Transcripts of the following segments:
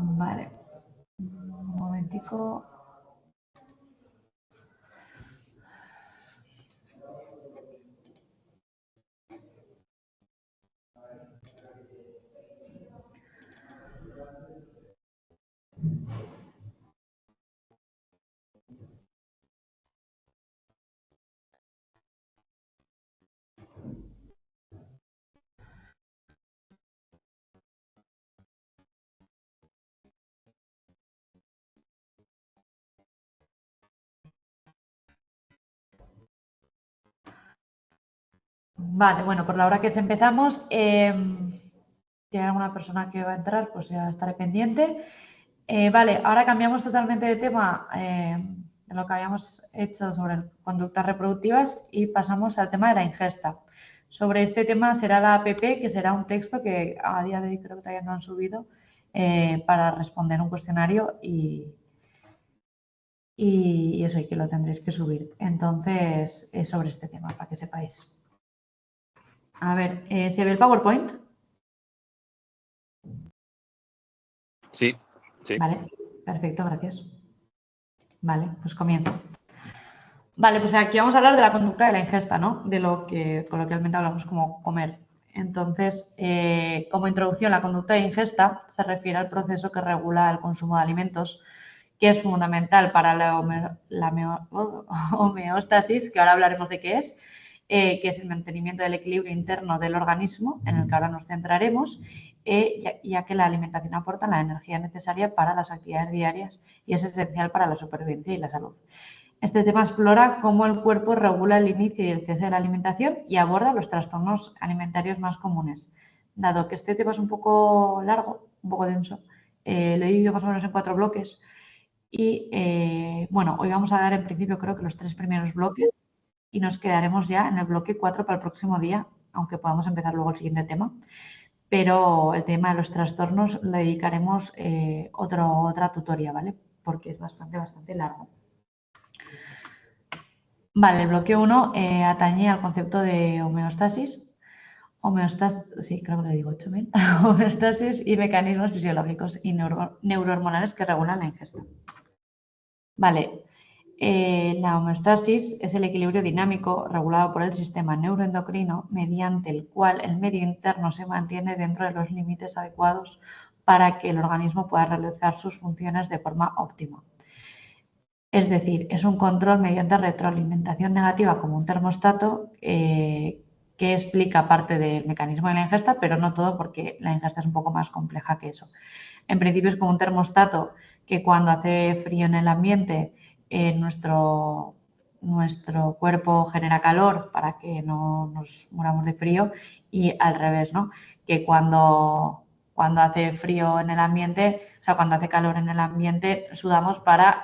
Vale. Un momentico. Vale, bueno, por la hora que empezamos, si hay alguna persona que va a entrar, pues ya estaré pendiente. Vale, ahora cambiamos totalmente de tema de lo que habíamos hecho sobre conductas reproductivas y pasamos al tema de la ingesta. Sobre este tema será la APP, que será un texto que a día de hoy creo que todavía no han subido para responder un cuestionario y eso, y que lo tendréis que subir. Entonces, es sobre este tema, para que sepáis. A ver, ¿se ve el PowerPoint? Sí, sí. Vale, perfecto, gracias. Vale, pues comienzo. Vale, pues aquí vamos a hablar de la conducta de la ingesta, ¿no? De lo que coloquialmente hablamos como comer. Entonces, como introducción, la conducta de ingesta se refiere al proceso que regula el consumo de alimentos, que es fundamental para la homeostasis, que ahora hablaremos de qué es, que es el mantenimiento del equilibrio interno del organismo, en el que ahora nos centraremos, ya que la alimentación aporta la energía necesaria para las actividades diarias y es esencial para la supervivencia y la salud. Este tema explora cómo el cuerpo regula el inicio y el cese de la alimentación y aborda los trastornos alimentarios más comunes. Dado que este tema es un poco largo, un poco denso, lo he dividido más o menos en 4 bloques y, bueno, hoy vamos a dar en principio creo que los 3 primeros bloques y nos quedaremos ya en el bloque 4 para el próximo día, aunque podamos empezar luego el siguiente tema. Pero el tema de los trastornos le dedicaremos otra tutoría, ¿vale? Porque es bastante largo. Vale, el bloque 1 atañe al concepto de homeostasis. Sí, creo que lo digo 8.000. Homeostasis y mecanismos fisiológicos y neurohormonales que regulan la ingesta. Vale, la homeostasis es el equilibrio dinámico regulado por el sistema neuroendocrino mediante el cual el medio interno se mantiene dentro de los límites adecuados para que el organismo pueda realizar sus funciones de forma óptima. Es decir, es un control mediante retroalimentación negativa como un termostato que explica parte del mecanismo de la ingesta, pero no todo porque la ingesta es un poco más compleja que eso. En principio es como un termostato que cuando hace frío en el ambiente nuestro cuerpo genera calor para que no nos muramos de frío y al revés, ¿no? Que cuando hace frío en el ambiente, o sea, cuando hace calor en el ambiente, sudamos para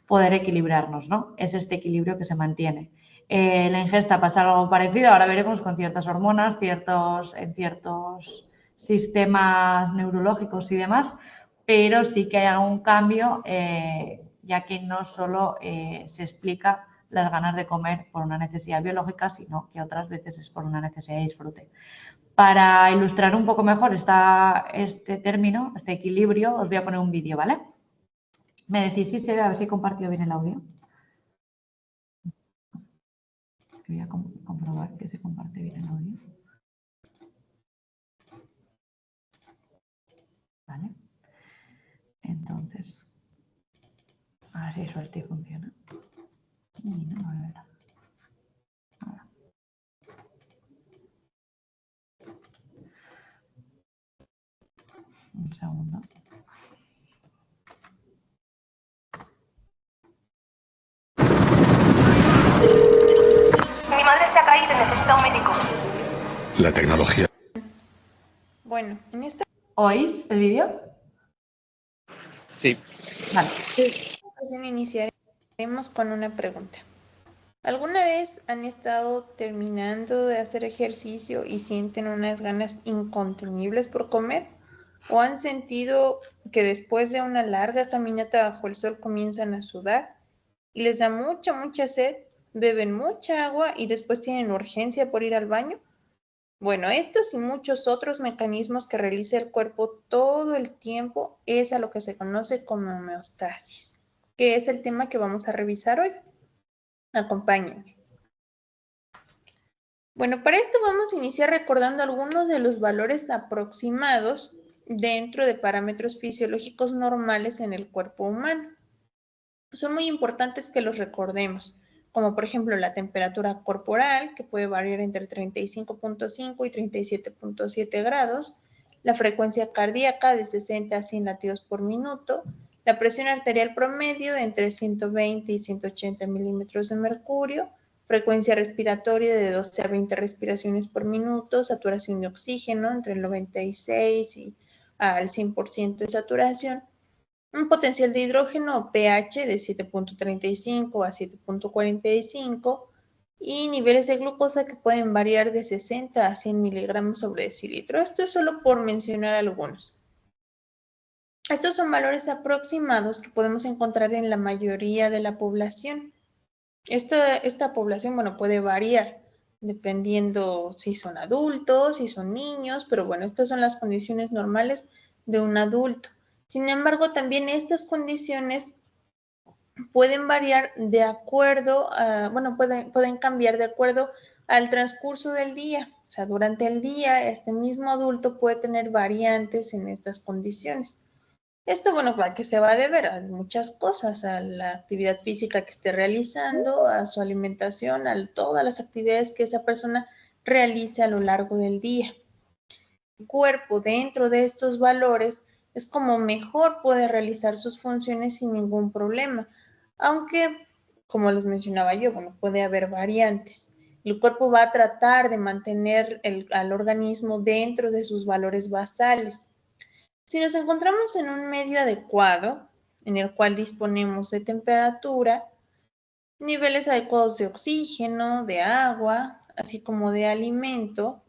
poder equilibrarnos, ¿no? Es este equilibrio que se mantiene. La ingesta pasa algo parecido, ahora veremos con ciertas hormonas, en ciertos sistemas neurológicos y demás, pero sí que hay algún cambio, ya que no solo se explica las ganas de comer por una necesidad biológica, sino que otras veces es por una necesidad de disfrute. Para ilustrar un poco mejor este término, este equilibrio, os voy a poner un vídeo, ¿vale? Me decís si se ve, a ver si he compartido bien el audio. Voy a comprobar que se comparte bien el audio. Vale. Entonces, a ver si hay suerte y funciona. Y no, a ver. Ahora. Un segundo. Mi madre se ha caído y necesita un médico. La tecnología. Bueno, en esta ¿Oís el vídeo? Sí. Vale. ocasión iniciaremos con una pregunta. ¿Alguna vez han estado terminando de hacer ejercicio y sienten unas ganas incontenibles por comer? ¿O han sentido que después de una larga caminata bajo el sol comienzan a sudar y les da mucha sed, beben mucha agua y después tienen urgencia por ir al baño? Bueno, estos y muchos otros mecanismos que realiza el cuerpo todo el tiempo es a lo que se conoce como homeostasis, que es el tema que vamos a revisar hoy. Acompáñenme. Bueno, para esto vamos a iniciar recordando algunos de los valores aproximados dentro de parámetros fisiológicos normales en el cuerpo humano. Son muy importantes que los recordemos, como por ejemplo la temperatura corporal, que puede variar entre 35.5 y 37.7 grados, la frecuencia cardíaca de 60 a 100 latidos por minuto, la presión arterial promedio entre 120 y 180 milímetros de mercurio, frecuencia respiratoria de 12 a 20 respiraciones por minuto, saturación de oxígeno entre el 96 y al 100% de saturación, un potencial de hidrógeno o pH de 7.35 a 7.45 y niveles de glucosa que pueden variar de 60 a 100 miligramos sobre decilitro. Esto es solo por mencionar algunos. Estos son valores aproximados que podemos encontrar en la mayoría de la población. Esta población, bueno, puede variar dependiendo si son adultos, si son niños, pero bueno, estas son las condiciones normales de un adulto. Sin embargo, también estas condiciones pueden variar de acuerdo a, bueno, pueden cambiar de acuerdo al transcurso del día. O sea, durante el día, este mismo adulto puede tener variantes en estas condiciones. Esto, bueno, ¿a qué se va a deber? A muchas cosas, a la actividad física que esté realizando, a su alimentación, a todas las actividades que esa persona realice a lo largo del día. El cuerpo dentro de estos valores es como mejor puede realizar sus funciones sin ningún problema, aunque, como les mencionaba yo, bueno, puede haber variantes. El cuerpo va a tratar de mantener al organismo dentro de sus valores basales. Si nos encontramos en un medio adecuado, en el cual disponemos de temperatura, niveles adecuados de oxígeno, de agua, así como de alimento,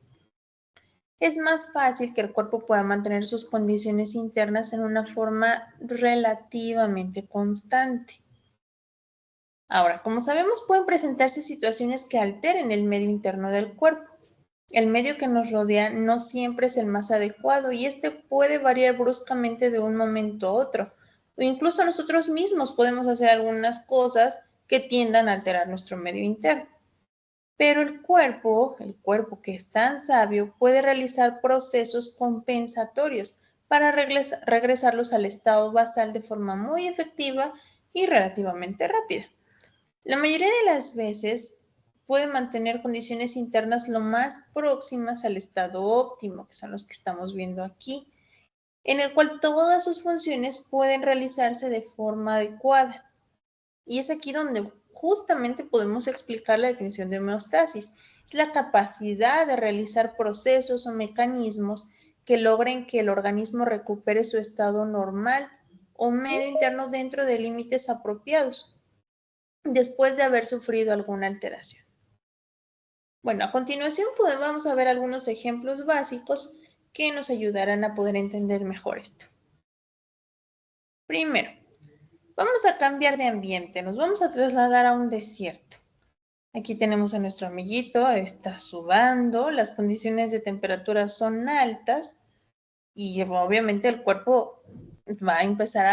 es más fácil que el cuerpo pueda mantener sus condiciones internas en una forma relativamente constante. Ahora, como sabemos, pueden presentarse situaciones que alteren el medio interno del cuerpo. El medio que nos rodea no siempre es el más adecuado y este puede variar bruscamente de un momento a otro. O incluso nosotros mismos podemos hacer algunas cosas que tiendan a alterar nuestro medio interno. Pero el cuerpo que es tan sabio, puede realizar procesos compensatorios para regresarlos al estado basal de forma muy efectiva y relativamente rápida. La mayoría de las veces puede mantener condiciones internas lo más próximas al estado óptimo, que son los que estamos viendo aquí, en el cual todas sus funciones pueden realizarse de forma adecuada. Y es aquí donde justamente podemos explicar la definición de homeostasis. Es la capacidad de realizar procesos o mecanismos que logren que el organismo recupere su estado normal o medio interno dentro de límites apropiados, después de haber sufrido alguna alteración. Bueno, a continuación vamos a ver algunos ejemplos básicos que nos ayudarán a poder entender mejor esto. Primero, vamos a cambiar de ambiente, nos vamos a trasladar a un desierto. Aquí tenemos a nuestro amiguito, está sudando, las condiciones de temperatura son altas y obviamente el cuerpo va a empezar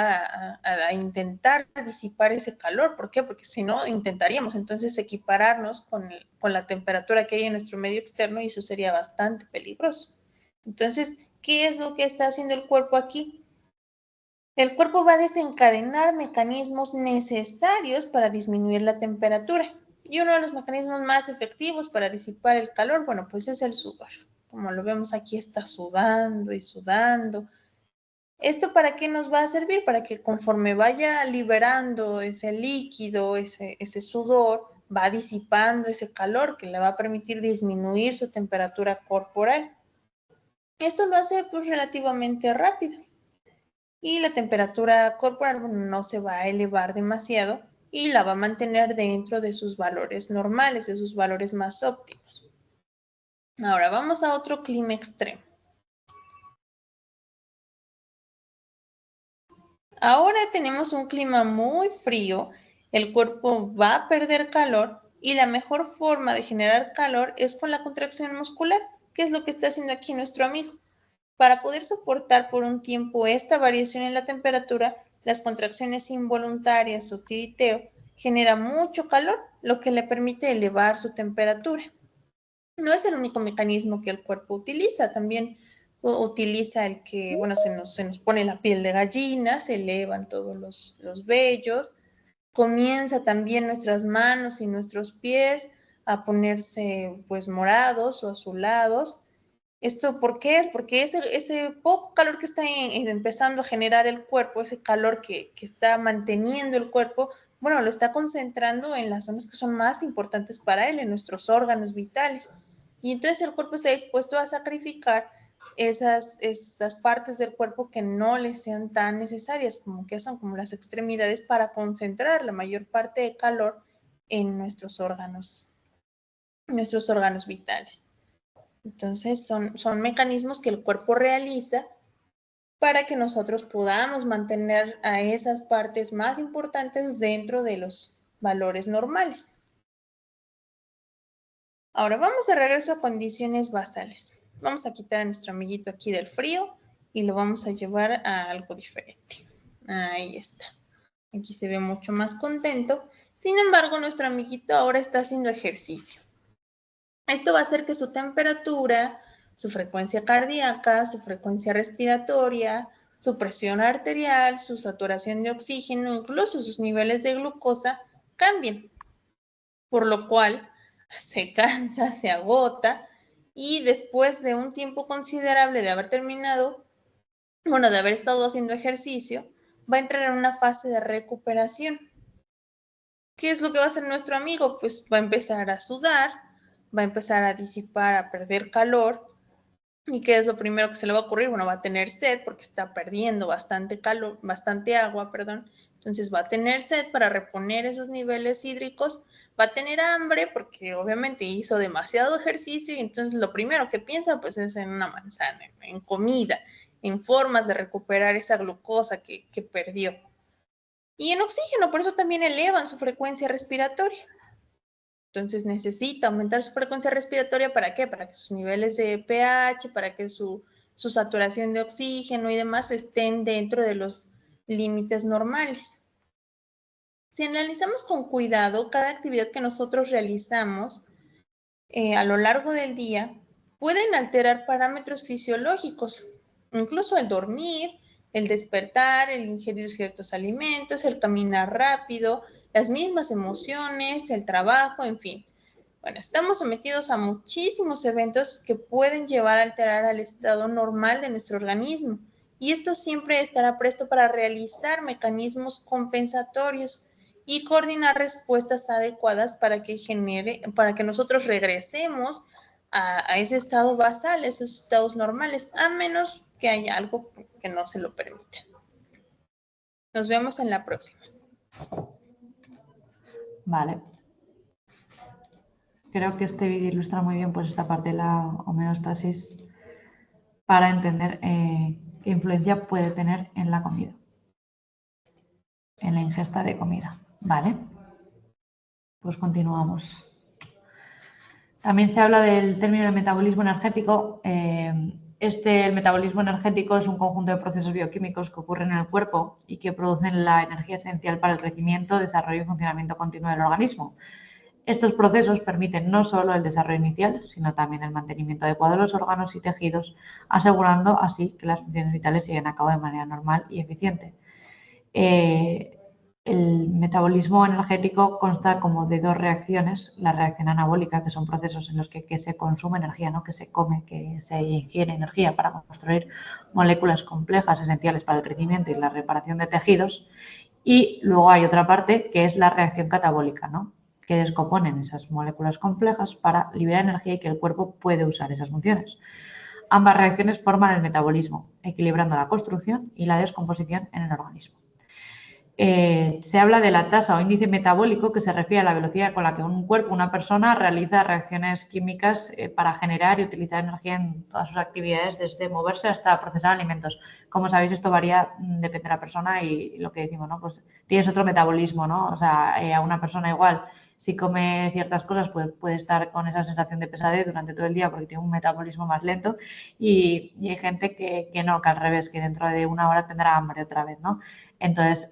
a intentar disipar ese calor. ¿Por qué? Porque si no, intentaríamos entonces equipararnos con la temperatura que hay en nuestro medio externo y eso sería bastante peligroso. Entonces, ¿qué es lo que está haciendo el cuerpo aquí? El cuerpo va a desencadenar mecanismos necesarios para disminuir la temperatura. Y uno de los mecanismos más efectivos para disipar el calor, bueno, pues es el sudor. Como lo vemos aquí, está sudando y sudando. ¿Esto para qué nos va a servir? Para que conforme vaya liberando ese líquido, ese sudor, va disipando ese calor que le va a permitir disminuir su temperatura corporal. Esto lo hace pues relativamente rápido. Y la temperatura corporal no se va a elevar demasiado y la va a mantener dentro de sus valores normales, de sus valores más óptimos. Ahora vamos a otro clima extremo. Ahora tenemos un clima muy frío, el cuerpo va a perder calor y la mejor forma de generar calor es con la contracción muscular. ¿Qué es lo que está haciendo aquí nuestro amigo? Para poder soportar por un tiempo esta variación en la temperatura, las contracciones involuntarias o tiriteo genera mucho calor, lo que le permite elevar su temperatura. No es el único mecanismo que el cuerpo utiliza, también utiliza el que, bueno, se nos pone la piel de gallina, se elevan todos los vellos, comienza también nuestras manos y nuestros pies a ponerse pues morados o azulados. ¿Esto por qué es? Porque ese poco calor que está empezando a generar el cuerpo, ese calor que está manteniendo el cuerpo, bueno, lo está concentrando en las zonas que son más importantes para él, en nuestros órganos vitales. Y entonces el cuerpo está dispuesto a sacrificar esas partes del cuerpo que no le sean tan necesarias, como que son como las extremidades, para concentrar la mayor parte de calor en nuestros órganos vitales. Entonces son mecanismos que el cuerpo realiza para que nosotros podamos mantener a esas partes más importantes dentro de los valores normales. Ahora vamos de regreso a condiciones basales. Vamos a quitar a nuestro amiguito aquí del frío y lo vamos a llevar a algo diferente. Ahí está. Aquí se ve mucho más contento. Sin embargo, nuestro amiguito ahora está haciendo ejercicio. Esto va a hacer que su temperatura, su frecuencia cardíaca, su frecuencia respiratoria, su presión arterial, su saturación de oxígeno, incluso sus niveles de glucosa cambien. Por lo cual se cansa, se agota y después de un tiempo considerable de haber terminado, bueno, de haber estado haciendo ejercicio, va a entrar en una fase de recuperación. ¿Qué es lo que va a hacer nuestro amigo? Pues va a empezar a sudar, va a empezar a disipar, a perder calor. ¿Y qué es lo primero que se le va a ocurrir? Bueno, va a tener sed porque está perdiendo bastante calor, bastante agua, perdón. Entonces va a tener sed para reponer esos niveles hídricos. Va a tener hambre porque obviamente hizo demasiado ejercicio y entonces lo primero que piensa pues es en una manzana, en comida, en formas de recuperar esa glucosa que perdió. Y en oxígeno, por eso también elevan su frecuencia respiratoria. Entonces necesita aumentar su frecuencia respiratoria, ¿para qué? Para que sus niveles de pH, para que su saturación de oxígeno y demás estén dentro de los límites normales. Si analizamos con cuidado cada actividad que nosotros realizamos a lo largo del día, pueden alterar parámetros fisiológicos, incluso el dormir, el despertar, el ingerir ciertos alimentos, el caminar rápido, las mismas emociones, el trabajo, en fin. Bueno, estamos sometidos a muchísimos eventos que pueden llevar a alterar al estado normal de nuestro organismo y esto siempre estará presto para realizar mecanismos compensatorios y coordinar respuestas adecuadas para que nosotros regresemos a ese estado basal, a esos estados normales, a menos que haya algo que no se lo permita. Nos vemos en la próxima. Vale. Creo que este vídeo ilustra muy bien pues esta parte de la homeostasis para entender qué influencia puede tener en la comida, en la ingesta de comida. Vale. Pues continuamos. También se habla del término de metabolismo energético. El metabolismo energético es un conjunto de procesos bioquímicos que ocurren en el cuerpo y que producen la energía esencial para el crecimiento, desarrollo y funcionamiento continuo del organismo. Estos procesos permiten no solo el desarrollo inicial, sino también el mantenimiento adecuado de los órganos y tejidos, asegurando así que las funciones vitales se lleven a cabo de manera normal y eficiente. El metabolismo energético consta como de dos reacciones, la reacción anabólica, que son procesos en los que se consume energía, ¿no? Que se come, que se ingiere energía para construir moléculas complejas esenciales para el crecimiento y la reparación de tejidos. Y luego hay otra parte que es la reacción catabólica, ¿no? Que descomponen esas moléculas complejas para liberar energía y que el cuerpo puede usar esas funciones. Ambas reacciones forman el metabolismo, equilibrando la construcción y la descomposición en el organismo. Se habla de la tasa o índice metabólico, que se refiere a la velocidad con la que un cuerpo, una persona, realiza reacciones químicas para generar y utilizar energía en todas sus actividades, desde moverse hasta procesar alimentos. Como sabéis, esto varía, depende de la persona y lo que decimos, ¿no? Pues tienes otro metabolismo, ¿no? O sea, a una persona igual si come ciertas cosas puede estar con esa sensación de pesadez durante todo el día porque tiene un metabolismo más lento y hay gente que no, que al revés, que dentro de una hora tendrá hambre otra vez, ¿no? Entonces,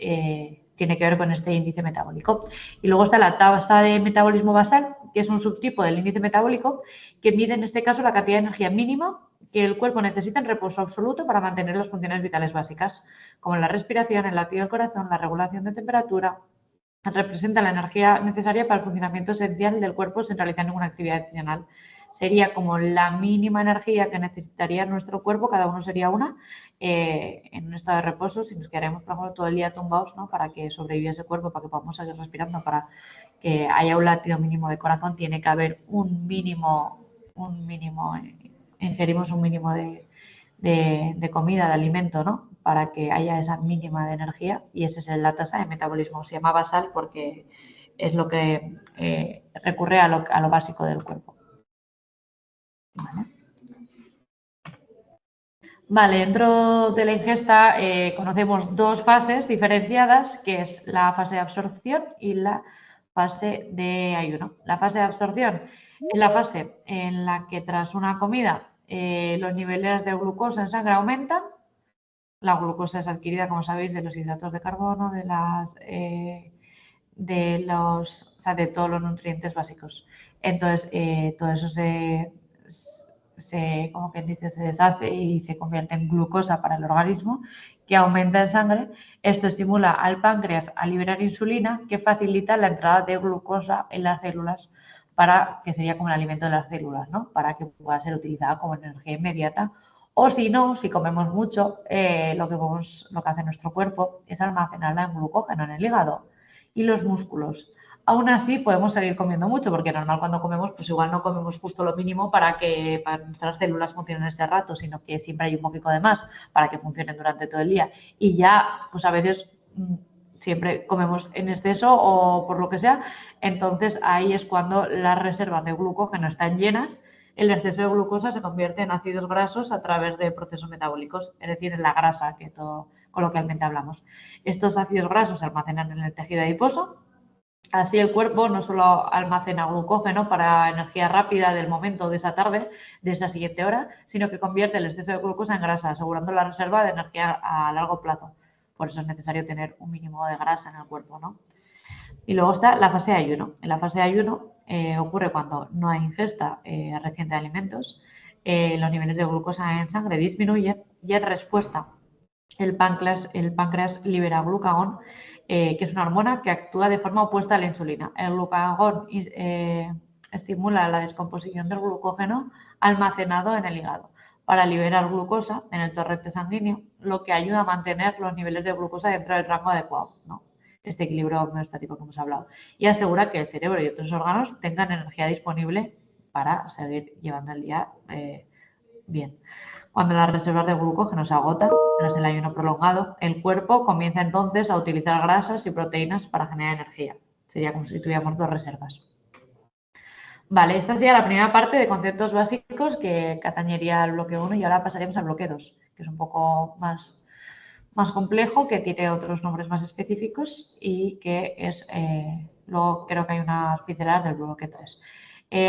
tiene que ver con este índice metabólico. Y luego está la tasa de metabolismo basal, que es un subtipo del índice metabólico que mide en este caso la cantidad de energía mínima que el cuerpo necesita en reposo absoluto para mantener las funciones vitales básicas, como la respiración, el latido del corazón, la regulación de temperatura. Representa la energía necesaria para el funcionamiento esencial del cuerpo sin realizar ninguna actividad adicional. Sería como la mínima energía que necesitaría nuestro cuerpo, cada uno sería una, en un estado de reposo, si nos quedaremos, por ejemplo, todo el día tumbados, ¿no? Para que sobreviva ese cuerpo, para que podamos seguir respirando, para que haya un latido mínimo de corazón, tiene que haber un mínimo, ingerimos un mínimo de comida, de alimento, ¿no? Para que haya esa mínima de energía y esa es la tasa de metabolismo. Se llama basal porque es lo que recurre a lo básico del cuerpo. Vale, dentro de la ingesta conocemos dos fases diferenciadas, que es la fase de absorción y la fase de ayuno. La fase de absorción es la fase en la que tras una comida los niveles de glucosa en sangre aumentan. La glucosa es adquirida, como sabéis, de los hidratos de carbono, de todos los nutrientes básicos. Entonces, todo eso como quien dice, se deshace y se convierte en glucosa para el organismo, que aumenta en sangre. Esto estimula al páncreas a liberar insulina, que facilita la entrada de glucosa en las células, que sería como el alimento de las células, ¿no? Para que pueda ser utilizada como energía inmediata. O si no, si comemos mucho, lo que hace nuestro cuerpo es almacenarla en glucógeno en el hígado y los músculos. Aún así, podemos seguir comiendo mucho, porque normal cuando comemos, pues igual no comemos justo lo mínimo para que nuestras células funcionen ese rato, sino que siempre hay un poquito de más para que funcionen durante todo el día. Y ya, pues a veces siempre comemos en exceso o por lo que sea, entonces ahí es cuando las reservas de glucógeno están llenas. El exceso de glucosa se convierte en ácidos grasos a través de procesos metabólicos, es decir, en la grasa que coloquialmente hablamos. Estos ácidos grasos se almacenan en el tejido adiposo. Así el cuerpo no solo almacena glucógeno para energía rápida del momento de esa tarde, de esa siguiente hora, sino que convierte el exceso de glucosa en grasa, asegurando la reserva de energía a largo plazo. Por eso es necesario tener un mínimo de grasa en el cuerpo, ¿no? Y luego está la fase de ayuno. En la fase de ayuno ocurre cuando no hay ingesta reciente de alimentos, los niveles de glucosa en sangre disminuyen y en respuesta el páncreas libera glucagón, que es una hormona que actúa de forma opuesta a la insulina. El glucagón estimula la descomposición del glucógeno almacenado en el hígado para liberar glucosa en el torrente sanguíneo, lo que ayuda a mantener los niveles de glucosa dentro del rango adecuado, ¿no? Este equilibrio homeostático que hemos hablado, y asegura que el cerebro y otros órganos tengan energía disponible para seguir llevando el día bien. Cuando las reservas de glucógeno se agotan tras el ayuno prolongado, el cuerpo comienza entonces a utilizar grasas y proteínas para generar energía. Sería como si tuviéramos dos reservas. Vale, esta sería la primera parte de conceptos básicos que atañería al bloque 1 y ahora pasaremos al bloque 2, que es un poco más complejo, que tiene otros nombres más específicos y que es, luego creo que hay unas pinceladas del bloque 3.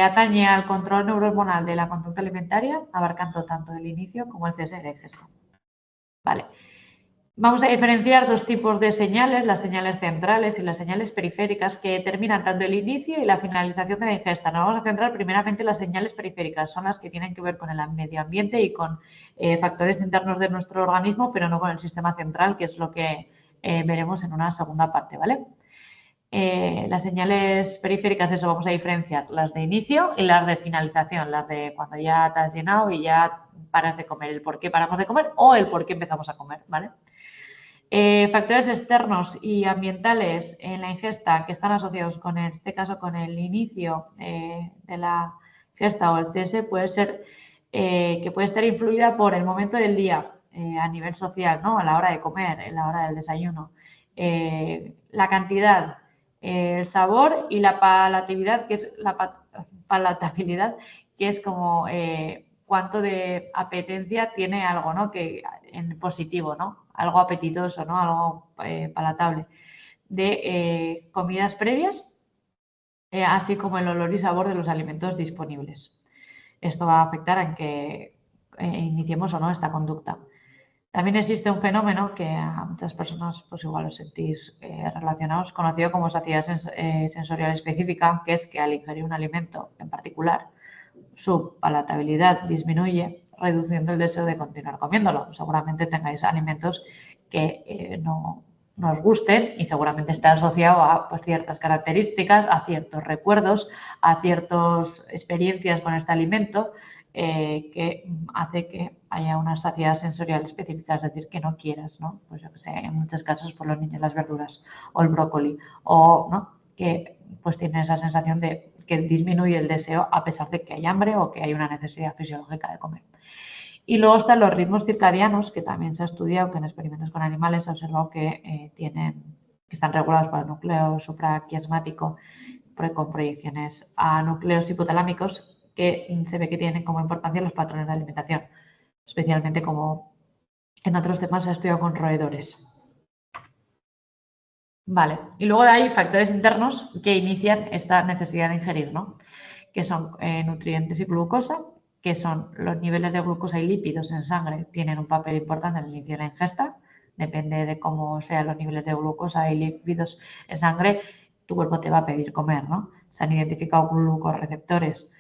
Atañe al control neurohormonal de la conducta alimentaria, abarcando tanto el inicio como el cese de la ingesta. Vale. Vamos a diferenciar dos tipos de señales, las señales centrales y las señales periféricas, que determinan tanto el inicio y la finalización de la ingesta. Nos vamos a centrar primeramente en las señales periféricas, son las que tienen que ver con el medio ambiente y con factores internos de nuestro organismo, pero no con el sistema central, que es lo que veremos en una segunda parte, ¿vale? Las señales periféricas, eso vamos a diferenciar, las de inicio y las de finalización, las de cuando ya te has llenado y ya paras de comer, el por qué paramos de comer o el por qué empezamos a comer, ¿vale? Factores externos y ambientales en la ingesta que están asociados con, en este caso, con el inicio de la ingesta o el cese, puede ser que puede estar influida por el momento del día a nivel social, ¿no? A la hora de comer, en la hora del desayuno, la cantidad, el sabor y la palatabilidad, que es como cuánto de apetencia tiene algo, ¿no? Que en positivo, ¿no? Algo apetitoso, ¿no? Algo palatable. De comidas previas así como el olor y sabor de los alimentos disponibles. Esto va a afectar en que iniciemos o no esta conducta. También existe un fenómeno que a muchas personas pues igual os sentís relacionados, conocido como saciedad sensorial específica, que es que al ingerir un alimento en particular, su palatabilidad disminuye, reduciendo el deseo de continuar comiéndolo. Seguramente tengáis alimentos que no os gusten y seguramente está asociado a pues, ciertas características, a ciertos recuerdos, a ciertas experiencias con este alimento que hace que haya una saciedad sensorial específica, es decir, que no quieras, ¿no? Pues yo que sé, en muchos casos por los niños las verduras o el brócoli o ¿no? que pues tiene esa sensación de que disminuye el deseo a pesar de que hay hambre o que hay una necesidad fisiológica de comer. Y luego están los ritmos circadianos, que también se ha estudiado, que en experimentos con animales se ha observado que están regulados por el núcleo supraquiasmático con proyecciones a núcleos hipotalámicos que se ve que tienen como importancia los patrones de alimentación, especialmente como en otros temas se ha estudiado con roedores. Vale, y luego hay factores internos que inician esta necesidad de ingerir, ¿no? Que son nutrientes y glucosa, que son los niveles de glucosa y lípidos en sangre, tienen un papel importante en el inicio de la ingesta, depende de cómo sean los niveles de glucosa y lípidos en sangre, tu cuerpo te va a pedir comer, ¿no? Se han identificado glucorreceptores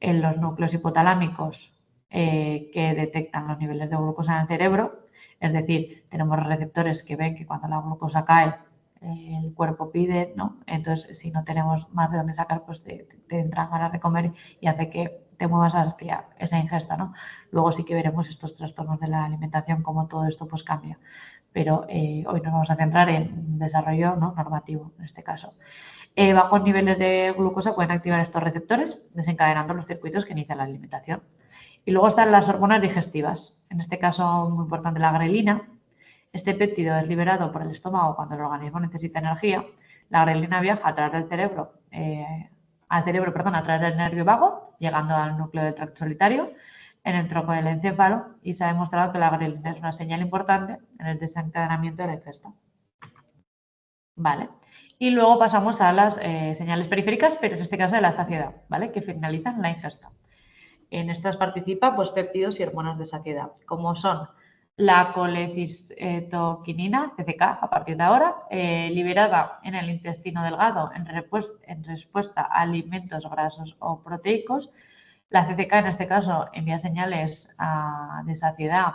en los núcleos hipotalámicos que detectan los niveles de glucosa en el cerebro, es decir, tenemos receptores que ven que cuando la glucosa cae, el cuerpo pide, ¿no? Entonces, si no tenemos más de dónde sacar, pues te entran ganas de comer y hace que te muevas hacia esa ingesta, ¿no? Luego sí que veremos estos trastornos de la alimentación, cómo todo esto pues cambia. Pero hoy nos vamos a centrar en desarrollo, ¿no? normativo, en este caso. Bajos niveles de glucosa pueden activar estos receptores, desencadenando los circuitos que inician la alimentación. Y luego están las hormonas digestivas, en este caso muy importante la grelina. Este péptido es liberado por el estómago cuando el organismo necesita energía. La grelina viaja a través del cerebro, a través del nervio vago, llegando al núcleo del tracto solitario, en el tronco del encéfalo, y se ha demostrado que la grelina es una señal importante en el desencadenamiento de la ingesta. Vale. Y luego pasamos a las señales periféricas, pero en este caso de la saciedad, ¿vale? Que finalizan la ingesta. En estas participan pues, péptidos y hormonas de saciedad, como son la colecistitoquinina, CCK, a partir de ahora, liberada en el intestino delgado en respuesta a alimentos grasos o proteicos. La CCK, en este caso, envía señales de saciedad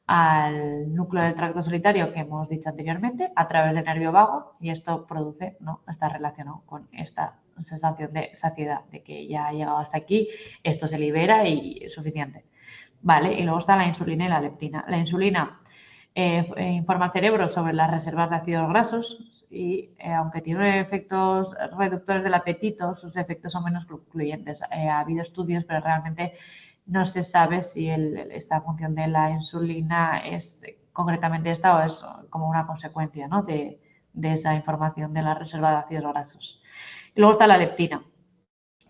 al núcleo del tracto solitario que hemos dicho anteriormente a través del nervio vago y esto produce, ¿no? Está relacionado con esta sensación de saciedad, de que ya ha llegado hasta aquí, esto se libera y es suficiente. Vale, y luego está la insulina y la leptina. La insulina informa al cerebro sobre las reservas de ácidos grasos y aunque tiene efectos reductores del apetito, sus efectos son menos concluyentes. Ha habido estudios, pero realmente no se sabe si esta función de la insulina es concretamente esta o es como una consecuencia, ¿no? de esa información de la reserva de ácidos grasos. Y luego está la leptina,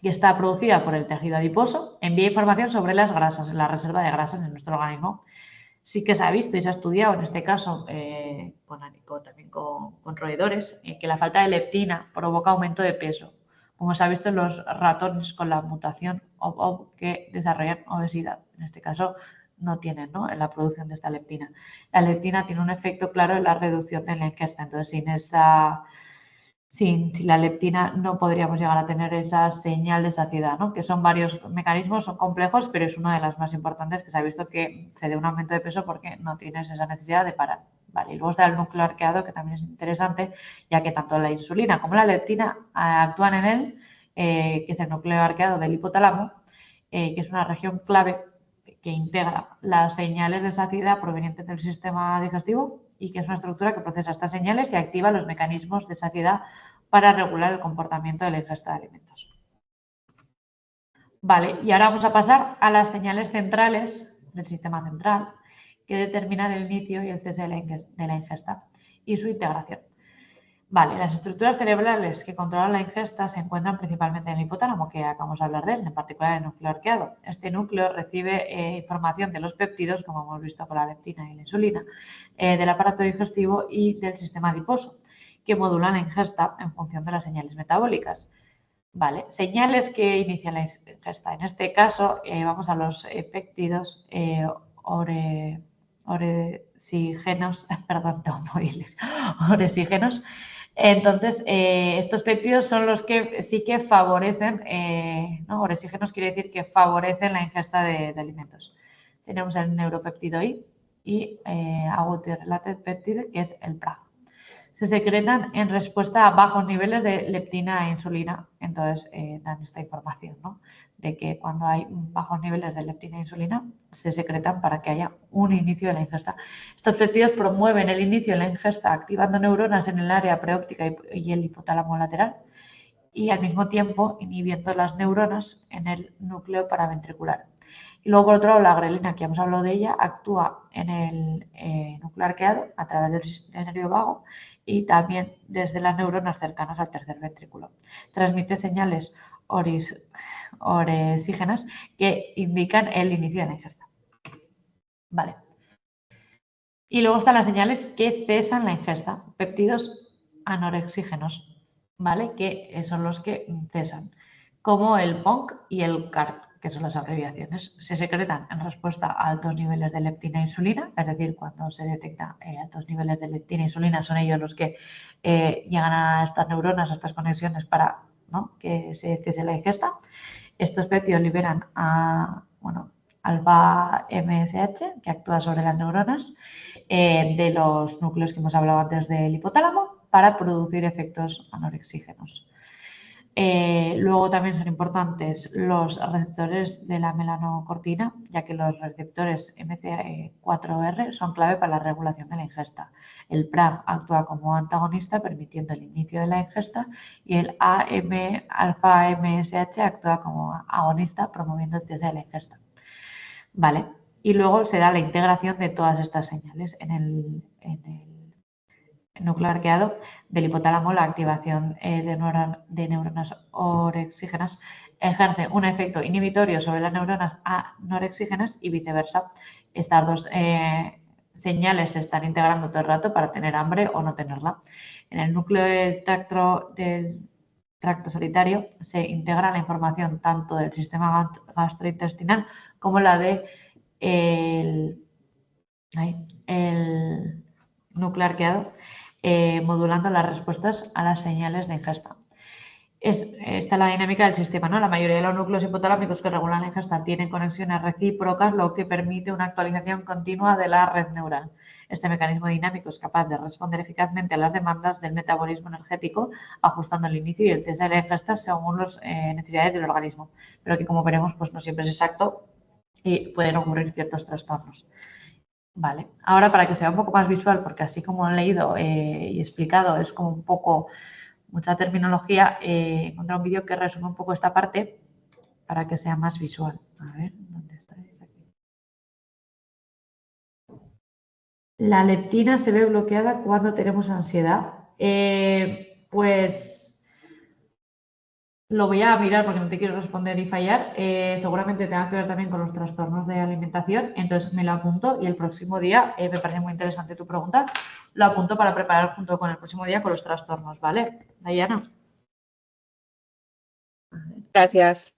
que está producida por el tejido adiposo, envía información sobre las grasas, la reserva de grasas en nuestro organismo. Sí que se ha visto y se ha estudiado, en este caso también con roedores, que la falta de leptina provoca aumento de peso, como se ha visto en los ratones con la mutación o que desarrollan obesidad. En este caso no tienen, ¿no? En la producción de esta leptina. La leptina tiene un efecto claro en la reducción de la ingesta, entonces sin la leptina no podríamos llegar a tener esa señal de saciedad, ¿no? Que son varios mecanismos, son complejos, pero es una de las más importantes que se ha visto que se dé un aumento de peso porque no tienes esa necesidad de parar. Vale, y luego está el núcleo arqueado, que también es interesante, ya que tanto la insulina como la leptina actúan en él, que es el núcleo arqueado del hipotálamo, que es una región clave que integra las señales de saciedad provenientes del sistema digestivo y que es una estructura que procesa estas señales y activa los mecanismos de saciedad para regular el comportamiento de la ingesta de alimentos. Vale, y ahora vamos a pasar a las señales centrales del sistema central que determinan el inicio y el cese de la ingesta y su integración. Vale, las estructuras cerebrales que controlan la ingesta se encuentran principalmente en el hipotálamo, que acabamos de hablar de él, en particular el núcleo arqueado. Este núcleo recibe información de los péptidos, como hemos visto con la leptina y la insulina, del aparato digestivo y del sistema adiposo, que modulan la ingesta en función de las señales metabólicas. Vale, señales que inician la ingesta. En este caso, vamos a los péptidos oresígenos, perdón, tengo móviles, oresígenos. Entonces, estos péptidos son los que sí que favorecen, ¿no? Oresígenos quiere decir que favorecen la ingesta de alimentos. Tenemos el neuropéptido I y agouti-related peptide, que es el PRAG. Se secretan en respuesta a bajos niveles de leptina e insulina. Entonces, dan esta información, ¿no? De que cuando hay bajos niveles de leptina e insulina, se secretan para que haya un inicio de la ingesta. Estos péptidos promueven el inicio de la ingesta activando neuronas en el área preóptica y el hipotálamo lateral y al mismo tiempo inhibiendo las neuronas en el núcleo paraventricular. Y luego, por otro lado, la grelina, que hemos hablado de ella, actúa en el núcleo arqueado a través del nervio vago y también desde las neuronas cercanas al tercer ventrículo. Transmite señales oresígenas que indican el inicio de la ingesta. Vale. Y luego están las señales que cesan la ingesta, péptidos anorexígenos, ¿vale? Que son los que cesan, como el PONC y el CART, que son las abreviaciones. Se secretan en respuesta a altos niveles de leptina e insulina, es decir, cuando se detecta altos niveles de leptina e insulina, son ellos los que llegan a estas neuronas, a estas conexiones para, ¿no?, que se cese la ingesta. Estos péptidos liberan alfa MSH, que actúa sobre las neuronas de los núcleos que hemos hablado antes del hipotálamo, para producir efectos anorexígenos. Luego también son importantes los receptores de la melanocortina, ya que los receptores MC4R son clave para la regulación de la ingesta. El PRAG actúa como antagonista, permitiendo el inicio de la ingesta, y el alfa-MSH actúa como agonista, promoviendo el cese de la ingesta. Vale. Y luego se da la integración de todas estas señales en el núcleo arqueado del hipotálamo. La activación de neuronas orexígenas ejerce un efecto inhibitorio sobre las neuronas anorexígenas y viceversa. Estas dos señales se están integrando todo el rato para tener hambre o no tenerla. En el núcleo del tracto sanitario se integra la información tanto del sistema gastrointestinal como la de el núcleo arqueado, modulando las respuestas a las señales de ingesta. Esta es la dinámica del sistema, ¿no? La mayoría de los núcleos hipotalámicos que regulan la ingesta tienen conexiones recíprocas, lo que permite una actualización continua de la red neural. Este mecanismo dinámico es capaz de responder eficazmente a las demandas del metabolismo energético, ajustando el inicio y el cese de la ingesta según las necesidades del organismo, pero que, como veremos, pues no siempre es exacto y pueden ocurrir ciertos trastornos. Vale, ahora para que sea un poco más visual, porque así como he leído y explicado es como un poco mucha terminología, encontré un vídeo que resume un poco esta parte para que sea más visual. A ver, ¿dónde estáis? Aquí. La leptina se ve bloqueada cuando tenemos ansiedad. Pues lo voy a mirar porque no te quiero responder y fallar. Seguramente tenga que ver también con los trastornos de alimentación, entonces me lo apunto y el próximo día, me parece muy interesante tu pregunta, lo apunto para preparar junto con el próximo día con los trastornos, ¿vale? Dayana. Gracias.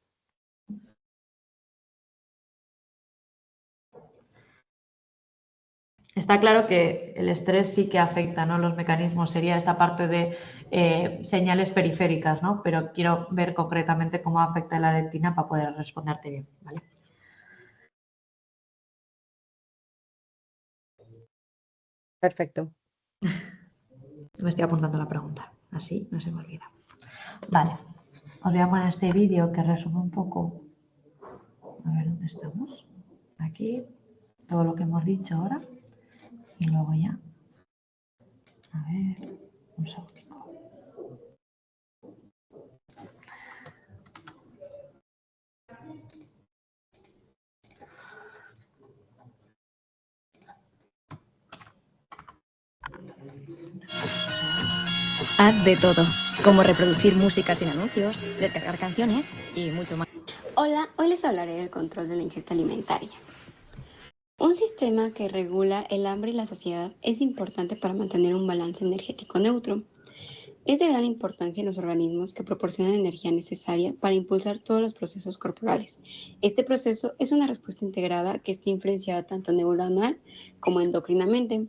Está claro que el estrés sí que afecta, ¿no? Los mecanismos, sería esta parte de señales periféricas, ¿no? Pero quiero ver concretamente cómo afecta la leptina para poder responderte bien, ¿vale? Perfecto. Me estoy apuntando la pregunta, así no se me olvida. Vale, os voy a poner este vídeo que resume un poco, a ver dónde estamos, aquí, todo lo que hemos dicho ahora, y luego ya, a ver, un segundo. Haz de todo, como reproducir música sin anuncios, descargar canciones y mucho más. Hola, hoy les hablaré del control de la ingesta alimentaria. Un sistema que regula el hambre y la saciedad es importante para mantener un balance energético neutro. Es de gran importancia en los organismos que proporcionan energía necesaria para impulsar todos los procesos corporales. Este proceso es una respuesta integrada que está influenciada tanto neuronal como endocrinamente.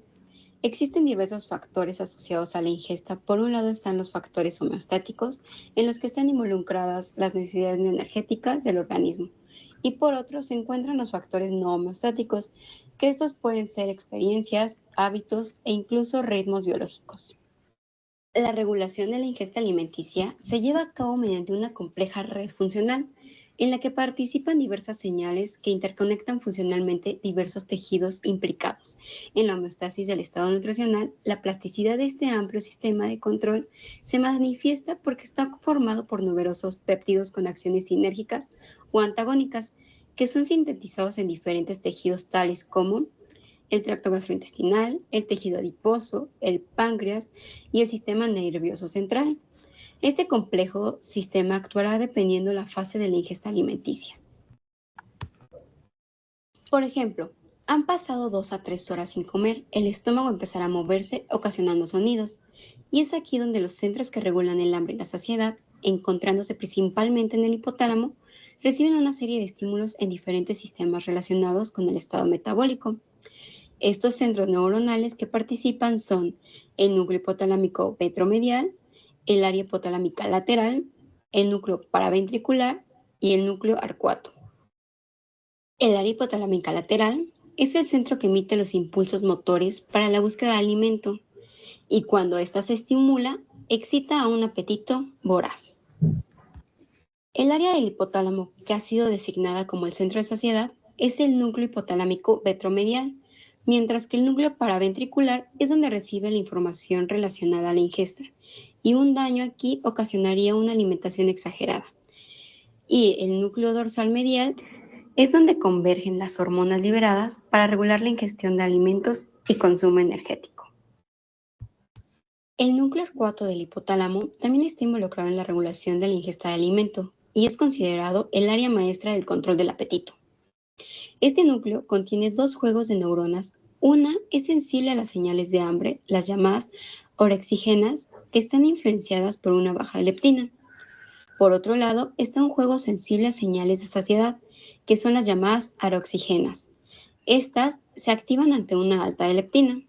Existen diversos factores asociados a la ingesta. Por un lado están los factores homeostáticos, en los que están involucradas las necesidades energéticas del organismo. Y por otro se encuentran los factores no homeostáticos, que estos pueden ser experiencias, hábitos e incluso ritmos biológicos. La regulación de la ingesta alimenticia se lleva a cabo mediante una compleja red funcional, en la que participan diversas señales que interconectan funcionalmente diversos tejidos implicados. En la homeostasis del estado nutricional, la plasticidad de este amplio sistema de control se manifiesta porque está formado por numerosos péptidos con acciones sinérgicas o antagónicas, que son sintetizados en diferentes tejidos tales como el tracto gastrointestinal, el tejido adiposo, el páncreas y el sistema nervioso central. Este complejo sistema actuará dependiendo de la fase de la ingesta alimenticia. Por ejemplo, han pasado 2 a 3 horas sin comer, el estómago empezará a moverse, ocasionando sonidos. Y es aquí donde los centros que regulan el hambre y la saciedad, encontrándose principalmente en el hipotálamo, reciben una serie de estímulos en diferentes sistemas relacionados con el estado metabólico. Estos centros neuronales que participan son el núcleo hipotalámico ventromedial, el área hipotalámica lateral, el núcleo paraventricular y el núcleo arcuato. El área hipotalámica lateral es el centro que emite los impulsos motores para la búsqueda de alimento y cuando ésta se estimula, excita a un apetito voraz. El área del hipotálamo, que ha sido designada como el centro de saciedad, es el núcleo hipotalámico ventromedial, mientras que el núcleo paraventricular es donde recibe la información relacionada a la ingesta, y un daño aquí ocasionaría una alimentación exagerada. Y el núcleo dorsal medial es donde convergen las hormonas liberadas para regular la ingestión de alimentos y consumo energético. El núcleo arcuato del hipotálamo también está involucrado en la regulación de la ingesta de alimento y es considerado el área maestra del control del apetito. Este núcleo contiene 2 juegos de neuronas. Una es sensible a las señales de hambre, las llamadas orexígenas, que están influenciadas por una baja de leptina. Por otro lado, está un juego sensible a señales de saciedad, que son las llamadas aroxígenas. Estas se activan ante una alta de leptina.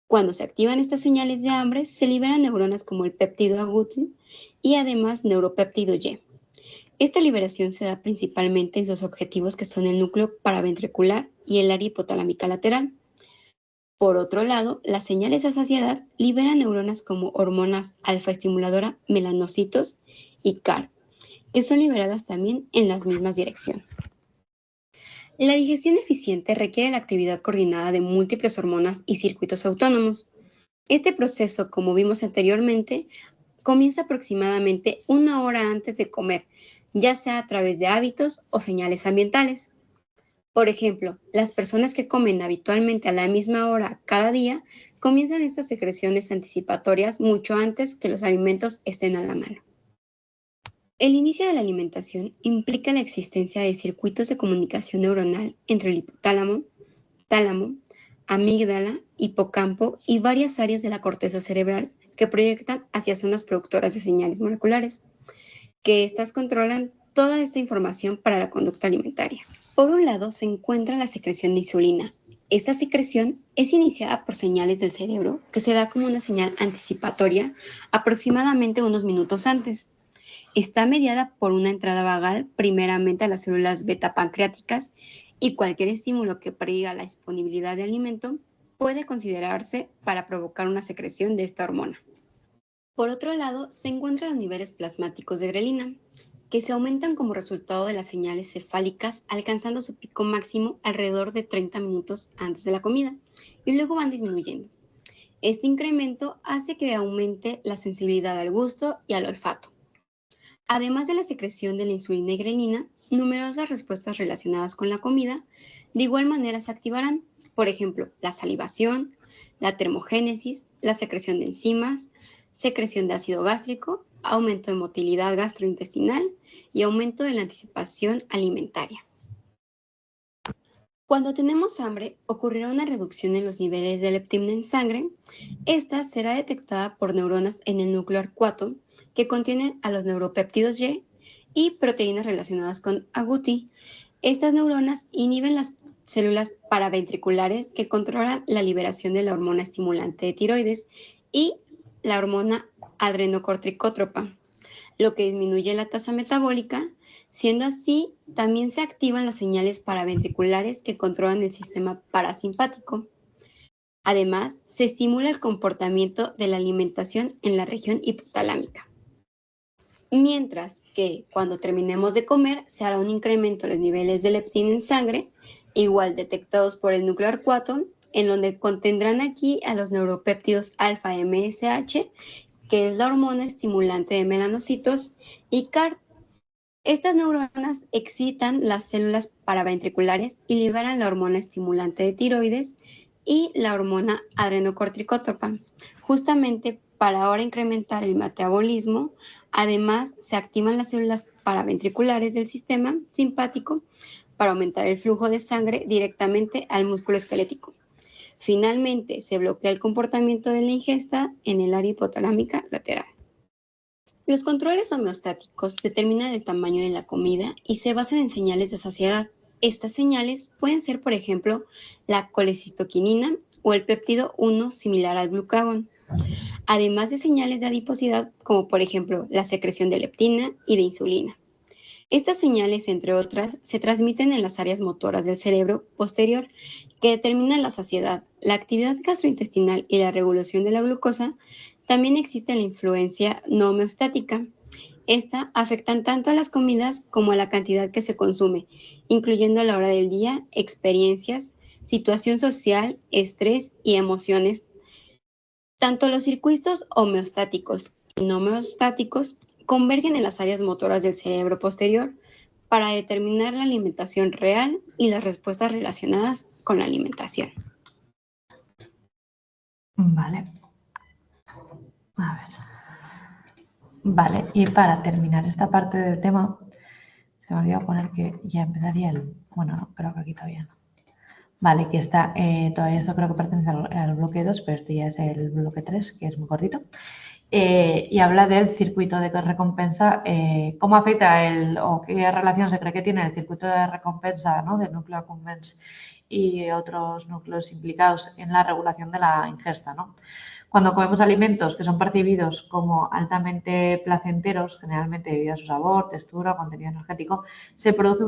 Cuando se activan estas señales de hambre, se liberan neuronas como el péptido agouti y además neuropéptido Y. Esta liberación se da principalmente en sus objetivos, que son el núcleo paraventricular y el área hipotalámica lateral. Por otro lado, las señales de saciedad liberan neuronas como hormonas alfa estimuladora, melanocitos y CARD, que son liberadas también en las mismas direcciones. La digestión eficiente requiere la actividad coordinada de múltiples hormonas y circuitos autónomos. Este proceso, como vimos anteriormente, comienza aproximadamente 1 hora antes de comer, ya sea a través de hábitos o señales ambientales. Por ejemplo, las personas que comen habitualmente a la misma hora cada día comienzan estas secreciones anticipatorias mucho antes que los alimentos estén a la mano. El inicio de la alimentación implica la existencia de circuitos de comunicación neuronal entre el hipotálamo, tálamo, amígdala, hipocampo y varias áreas de la corteza cerebral que proyectan hacia zonas productoras de señales moleculares, que estas controlan toda esta información para la conducta alimentaria. Por un lado se encuentra la secreción de insulina. Esta secreción es iniciada por señales del cerebro que se da como una señal anticipatoria aproximadamente unos minutos antes. Está mediada por una entrada vagal primeramente a las células beta pancreáticas y cualquier estímulo que prediga la disponibilidad de alimento puede considerarse para provocar una secreción de esta hormona. Por otro lado, se encuentran los niveles plasmáticos de grelina, que se aumentan como resultado de las señales cefálicas, alcanzando su pico máximo alrededor de 30 minutos antes de la comida, y luego van disminuyendo. Este incremento hace que aumente la sensibilidad al gusto y al olfato. Además de la secreción de la insulina y grelina, numerosas respuestas relacionadas con la comida de igual manera se activarán, por ejemplo, la salivación, la termogénesis, la secreción de enzimas, secreción de ácido gástrico, aumento de motilidad gastrointestinal y aumento de la anticipación alimentaria. Cuando tenemos hambre, ocurrirá una reducción en los niveles de leptina en sangre. Esta será detectada por neuronas en el núcleo arcuato que contienen a los neuropéptidos Y y proteínas relacionadas con agouti. Estas neuronas inhiben las células paraventriculares que controlan la liberación de la hormona estimulante de tiroides y la hormona adrenocorticótropa, lo que disminuye la tasa metabólica. Siendo así, también se activan las señales paraventriculares que controlan el sistema parasimpático. Además, se estimula el comportamiento de la alimentación en la región hipotalámica. Mientras que cuando terminemos de comer, se hará un incremento de los niveles de leptina en sangre, igual detectados por el núcleo arcuato, en donde contendrán aquí a los neuropéptidos alfa MSH, que es la hormona estimulante de melanocitos, y CART. Estas neuronas excitan las células paraventriculares y liberan la hormona estimulante de tiroides y la hormona adrenocorticótropa, justamente para ahora incrementar el metabolismo. Además, se activan las células paraventriculares del sistema simpático para aumentar el flujo de sangre directamente al músculo esquelético. Finalmente, se bloquea el comportamiento de la ingesta en el área hipotalámica lateral. Los controles homeostáticos determinan el tamaño de la comida y se basan en señales de saciedad. Estas señales pueden ser, por ejemplo, la colecistoquinina o el péptido 1 similar al glucagón, además de señales de adiposidad como, por ejemplo, la secreción de leptina y de insulina. Estas señales, entre otras, se transmiten en las áreas motoras del cerebro posterior que determinan la saciedad, la actividad gastrointestinal y la regulación de la glucosa. También existe la influencia no homeostática. Esta afecta tanto a las comidas como a la cantidad que se consume, incluyendo a la hora del día, experiencias, situación social, estrés y emociones. Tanto los circuitos homeostáticos y no homeostáticos convergen en las áreas motoras del cerebro posterior para determinar la alimentación real y las respuestas relacionadas con la alimentación. Vale. A ver. Vale, y para terminar esta parte del tema, se me olvidó poner que ya empezaría el... Bueno, no, creo que aquí todavía no. Vale, que está, todavía esto creo que pertenece al bloque 2, pero este ya es el bloque 3, que es muy cortito. Y habla del circuito de recompensa, cómo afecta o qué relación se cree que tiene el circuito de recompensa, ¿no?, del núcleo accumbens y otros núcleos implicados en la regulación de la ingesta, ¿no? Cuando comemos alimentos que son percibidos como altamente placenteros, generalmente debido a su sabor, textura, contenido energético, se produce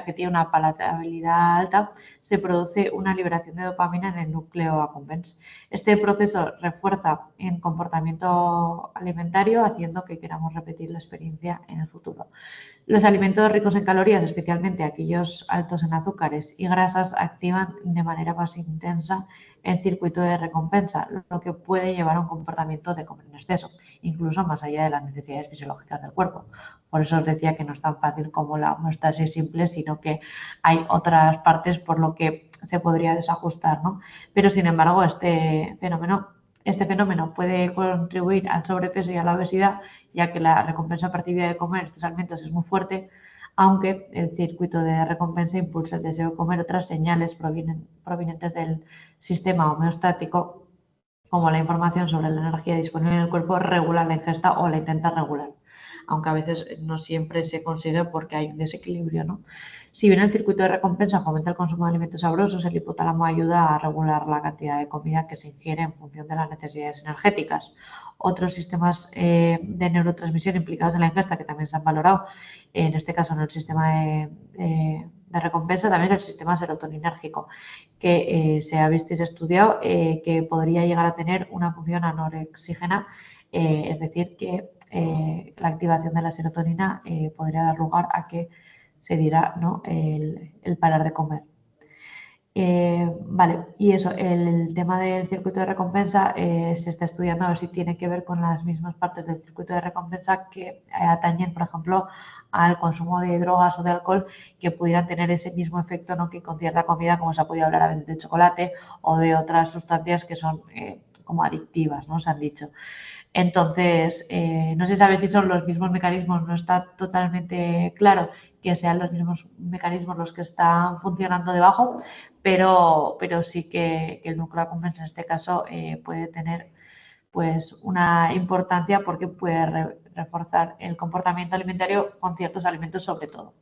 que tiene una palatabilidad alta, se produce una liberación de dopamina en el núcleo accumbens. Este proceso refuerza el comportamiento alimentario, haciendo que queramos repetir la experiencia en el futuro. Los alimentos ricos en calorías, especialmente aquellos altos en azúcares y grasas, activan de manera más intensa el circuito de recompensa, lo que puede llevar a un comportamiento de comer en exceso, incluso más allá de las necesidades fisiológicas del cuerpo. Por eso os decía que no es tan fácil como la homeostasis simple, sino que hay otras partes por lo que se podría desajustar, ¿no? Pero, sin embargo, este fenómeno puede contribuir al sobrepeso y a la obesidad, ya que la recompensa percibida de comer estos alimentos es muy fuerte, aunque el circuito de recompensa impulsa el deseo de comer. Otras señales provenientes del sistema homeostático, como la información sobre la energía disponible en el cuerpo, regula la ingesta o la intenta regular, aunque a veces no siempre se consigue porque hay un desequilibrio, ¿no? Si bien el circuito de recompensa fomenta el consumo de alimentos sabrosos, el hipotálamo ayuda a regular la cantidad de comida que se ingiere en función de las necesidades energéticas. Otros sistemas de neurotransmisión implicados en la ingesta que también se han valorado, en este caso en el sistema de recompensa, también el sistema serotoninérgico, que se ha visto y se ha estudiado que podría llegar a tener una función anorexígena, es decir, que la activación de la serotonina podría dar lugar a que se diera, ¿no?, el parar de comer. Vale, y eso, el tema del circuito de recompensa se está estudiando a ver si tiene que ver con las mismas partes del circuito de recompensa que atañen, por ejemplo, al consumo de drogas o de alcohol, que pudieran tener ese mismo efecto, ¿no?, que con cierta comida, como se ha podido hablar a veces de chocolate o de otras sustancias que son como adictivas, ¿no?, se han dicho. Entonces, no se sabe si son los mismos mecanismos, no está totalmente claro que sean los mismos mecanismos los que están funcionando debajo, pero sí que el núcleo accumbens en este caso puede tener pues una importancia porque puede reforzar el comportamiento alimentario con ciertos alimentos sobre todo.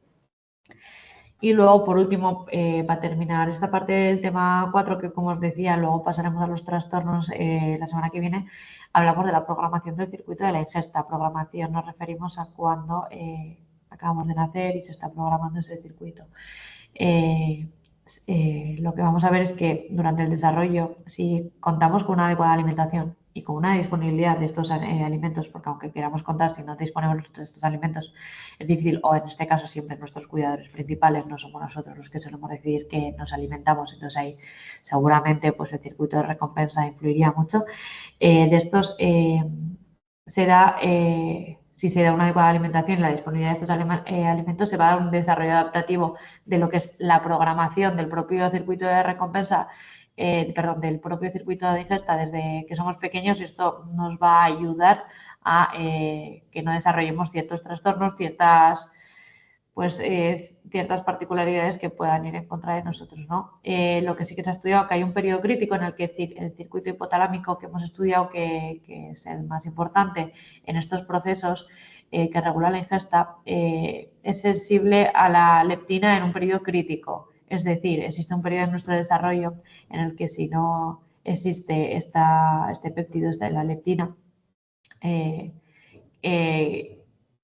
Y luego, por último, para terminar esta parte del tema 4, que como os decía, luego pasaremos a los trastornos la semana que viene, hablamos de la programación del circuito de la ingesta. Programación nos referimos a cuando acabamos de nacer y se está programando ese circuito. Lo que vamos a ver es que durante el desarrollo, si contamos con una adecuada alimentación y con una disponibilidad de estos alimentos, porque aunque queramos contar, si no disponemos de estos alimentos, es difícil, o en este caso siempre nuestros cuidadores principales no somos nosotros los que solemos decidir que nos alimentamos, entonces ahí seguramente pues el circuito de recompensa influiría mucho. De estos se da, si se da una adecuada alimentación y la disponibilidad de estos alimentos, se va a dar un desarrollo adaptativo de lo que es la programación del propio circuito de recompensa, del propio circuito de ingesta desde que somos pequeños. Esto nos va a ayudar a que no desarrollemos ciertos trastornos, ciertas particularidades que puedan ir en contra de nosotros, ¿no? Lo que sí que se ha estudiado, que hay un periodo crítico en el que el circuito hipotalámico que hemos estudiado, que es el más importante en estos procesos que regula la ingesta, es sensible a la leptina en un periodo crítico. Es decir, existe un periodo en nuestro desarrollo en el que si no existe este péptido, la leptina,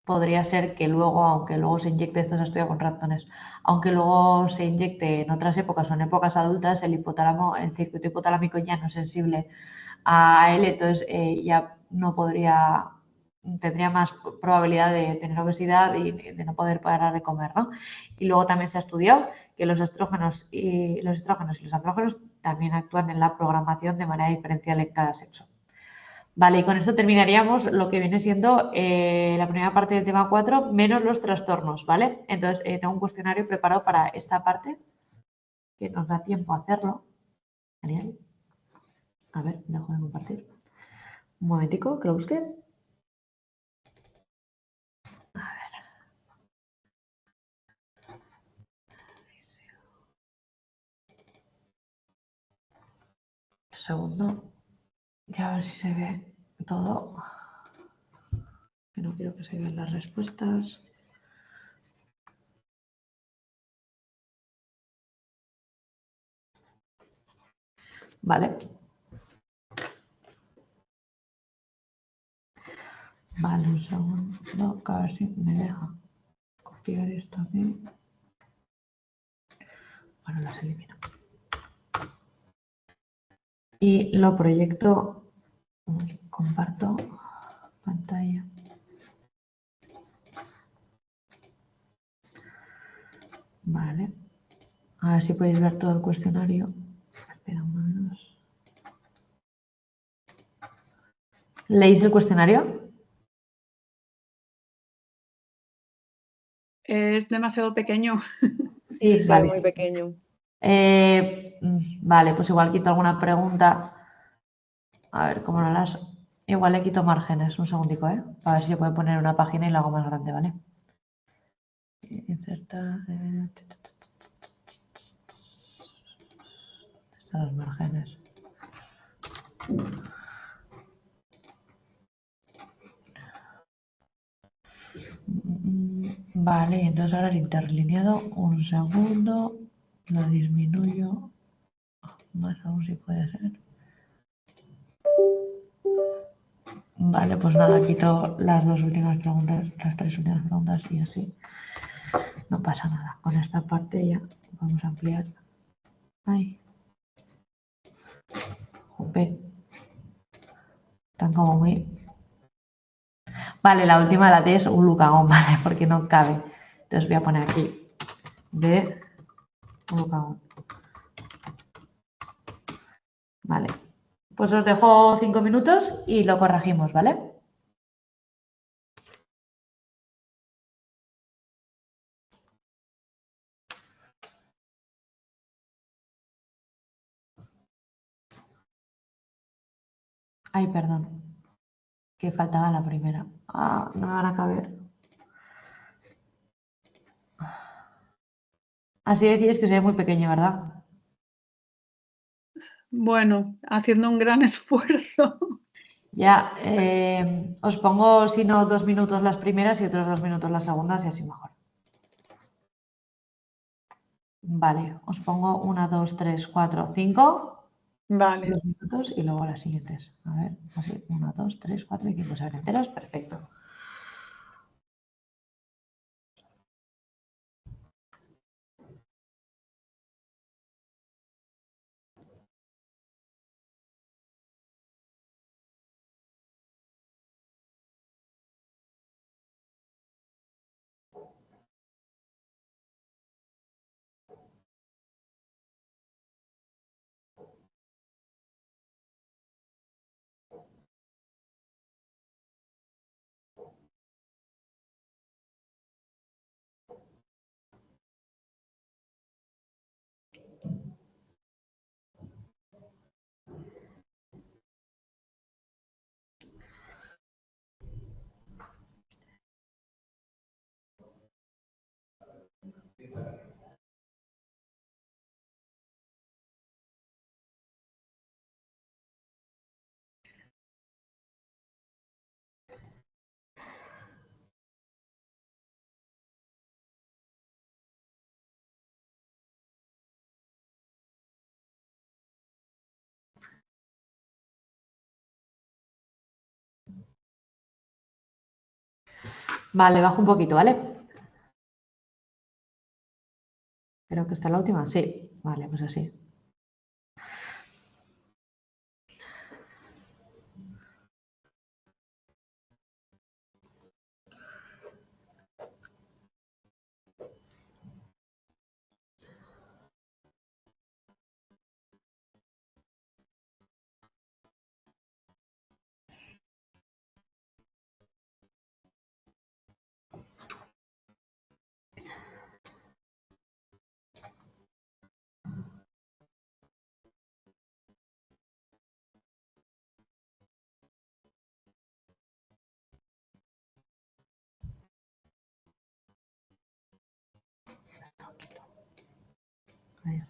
podría ser que luego, aunque luego se inyecte, esto se ha estudiado con ratones, aunque luego se inyecte en otras épocas o en épocas adultas, el circuito hipotalámico ya no es sensible a él, entonces ya no tendría más probabilidad de tener obesidad y de no poder parar de comer, ¿no? Y luego también se ha estudiado que los estrógenos y los andrógenos también actúan en la programación de manera diferencial en cada sexo. Vale, y con esto terminaríamos lo que viene siendo la primera parte del tema 4, menos los trastornos, ¿vale? Entonces, tengo un cuestionario preparado para esta parte, que nos da tiempo a hacerlo. Genial. A ver, dejo de compartir. Un momentico, que lo busque. A ver. Un segundo. Ya a ver si se ve todo. Que no quiero que se vean las respuestas. Vale. Vale, un segundo, que a ver si me deja copiar esto aquí. Bueno, las elimino. Y lo proyecto, comparto pantalla. Vale. A ver si podéis ver todo el cuestionario. Espera un momento. ¿Leéis el cuestionario? Es demasiado pequeño. Sí, Sí, vale. muy pequeño. Vale, pues igual quito alguna pregunta. A ver, ¿cómo no las...? Igual le quito márgenes, un segundico, ¿eh? A ver si se puede poner una página y la hago más grande, ¿vale? Insertar... están los márgenes. Vale, entonces ahora el interlineado, un segundo, lo disminuyo, más aún si puede ser. Vale, pues nada, quito las dos últimas preguntas, las tres últimas preguntas y así no pasa nada. Con esta parte ya vamos a ampliar. Ay. Jope. Están como muy... Vale, la última la D es un lucagón, ¿vale? Porque no cabe. Entonces voy a poner aquí D un lucagón. Vale. Pues os dejo 5 minutos y lo corregimos, ¿vale? Ay, perdón. Que faltaba la primera. Ah, no me van a caber. Así decís que soy muy pequeño, ¿verdad? Bueno, haciendo un gran esfuerzo. Ya, os pongo, si no, 2 minutos las primeras y otros 2 minutos las segundas y así mejor. Vale, os pongo 1, 2, 3, 4, 5. Vale. 2 minutos y luego las siguientes. A ver, así, 1, 2, 3, 4 y 5 se ven enteras. Perfecto. Vale, bajo un poquito, ¿vale? Creo que está la última. Sí, vale, pues así. Ahí.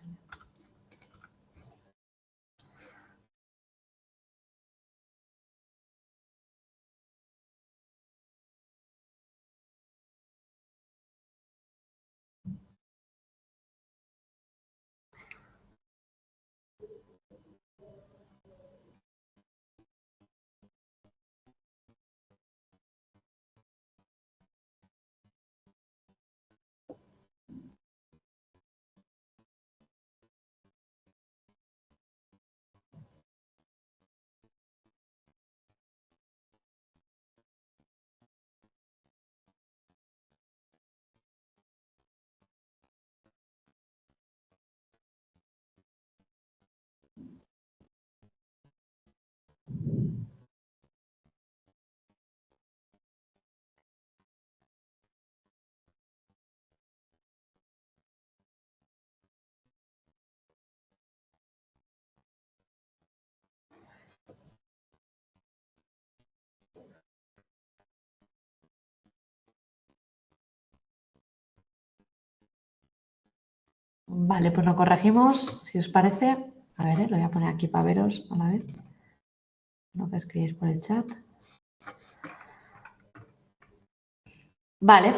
Vale, pues lo corregimos, si os parece. A ver, lo voy a poner aquí para veros a la vez. Lo que escribís por el chat. Vale,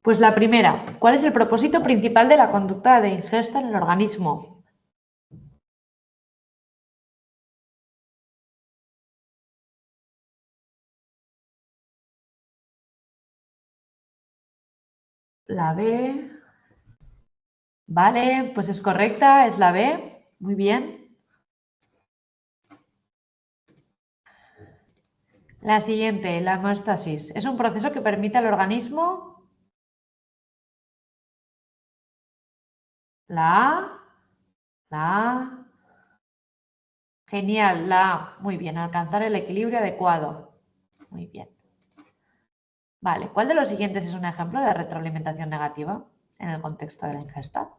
pues la primera. ¿Cuál es el propósito principal de la conducta de ingesta en el organismo? La B. Vale, pues es correcta, es la B. Muy bien. La siguiente, la hemostasis. Es un proceso que permite al organismo. La A. La A. Genial, la A. Muy bien, alcanzar el equilibrio adecuado. Muy bien. Vale, ¿cuál de los siguientes es un ejemplo de retroalimentación negativa en el contexto de la ingesta?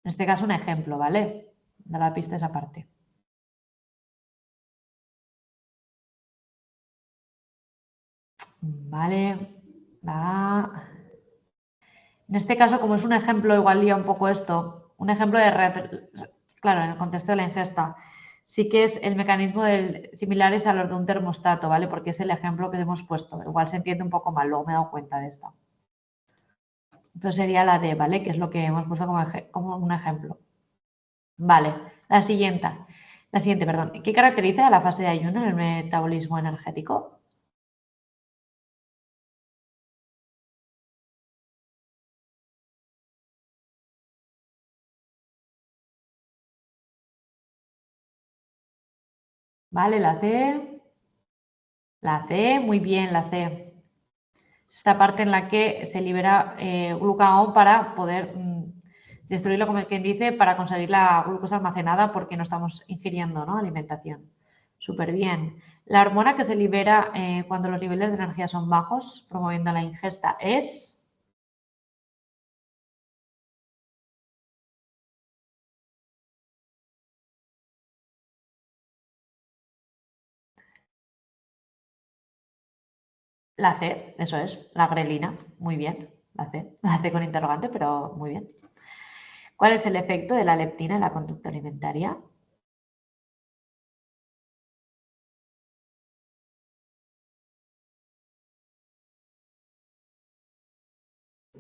En este caso, un ejemplo, ¿vale? De la pista esa parte. Vale. En este caso, como es un ejemplo, igual lía un poco esto. Un ejemplo claro, en el contexto de la ingesta. Sí que es el mecanismo similares a los de un termostato, ¿vale? Porque es el ejemplo que hemos puesto. Igual se entiende un poco mal, luego me he dado cuenta de esto. Entonces sería la D, ¿vale? Que es lo que hemos puesto como un ejemplo. Vale, la siguiente, perdón. ¿Qué caracteriza a la fase de ayuno en el metabolismo energético? Vale, la C, muy bien, la C. Esta parte en la que se libera glucagón para poder destruirlo, como quien dice, para conseguir la glucosa almacenada porque no estamos ingiriendo, ¿no? Alimentación. Súper bien. La hormona que se libera cuando los niveles de energía son bajos, promoviendo la ingesta, es... La C, eso es, la grelina. Muy bien, la C con interrogante, pero muy bien. ¿Cuál es el efecto de la leptina en la conducta alimentaria?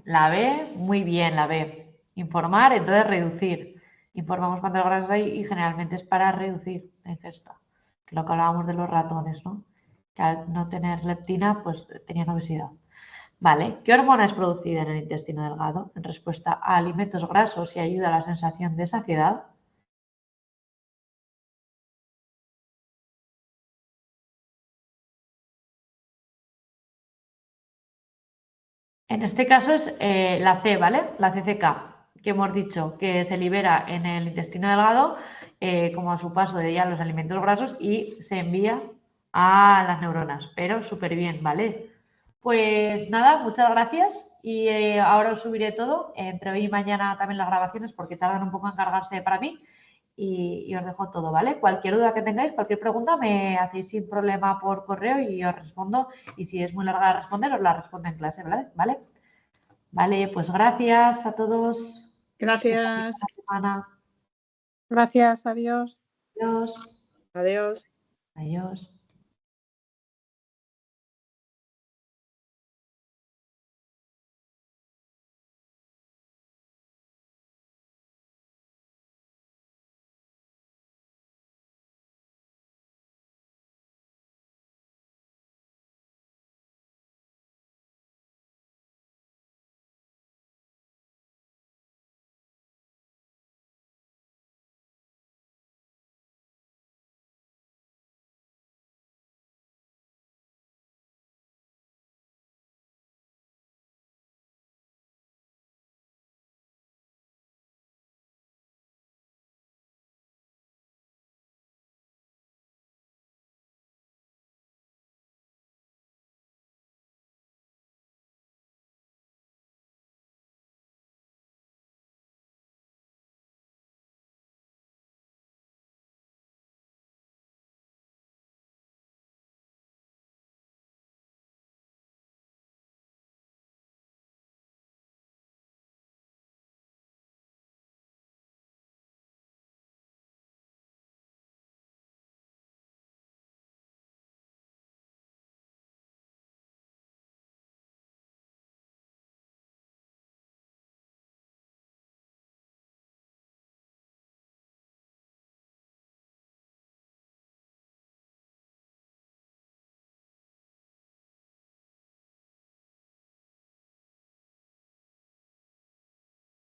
La B, muy bien, la B. Informar, entonces reducir. Informamos cuántas grasas hay y generalmente es para reducir la ingesta. Que lo que hablábamos de los ratones, ¿no? Que al no tener leptina, pues tenían obesidad. Vale, ¿qué hormona es producida en el intestino delgado en respuesta a alimentos grasos y ayuda a la sensación de saciedad? En este caso es la C, ¿vale? La CCK, que hemos dicho que se libera en el intestino delgado como a su paso de ya los alimentos grasos y se envía a las neuronas, pero súper bien, ¿vale? Pues nada, muchas gracias y ahora os subiré todo, entre hoy y mañana también las grabaciones porque tardan un poco en cargarse para mí y os dejo todo, ¿vale? Cualquier duda que tengáis, cualquier pregunta me hacéis sin problema por correo y os respondo y si es muy larga de responder os la respondo en clase, ¿vale? Vale, pues gracias a todos. Gracias. Semana. Gracias, adiós. Adiós. Adiós. Adiós.